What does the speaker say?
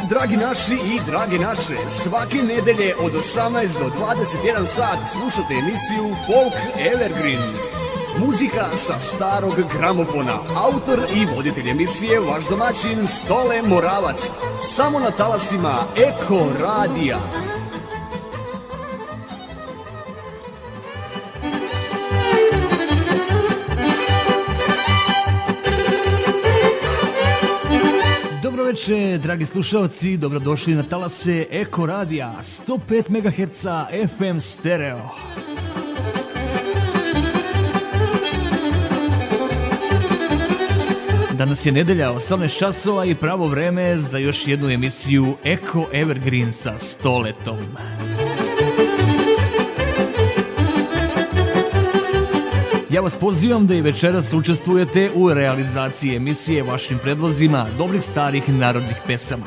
dragi naši i drage naše, svake nedelje od 18 do 21 sat slušate emisiju Folk Evergreen. Muzika sa starog gramofona, autor i voditelj emisije vaš domaćin Stole Moravac, samo na talasima Eko Radija. Dobroveče, dragi slušalci, dobrodošli na talase Eko Radija, 105 MHz FM stereo. Danas je nedelja, 18 časova i pravo vreme za još jednu emisiju Eko Evergreen sa Stoletom. Ja vas pozivam da i večeras učestvujete u realizaciji emisije vašim predlozima dobrih starih narodnih pesama.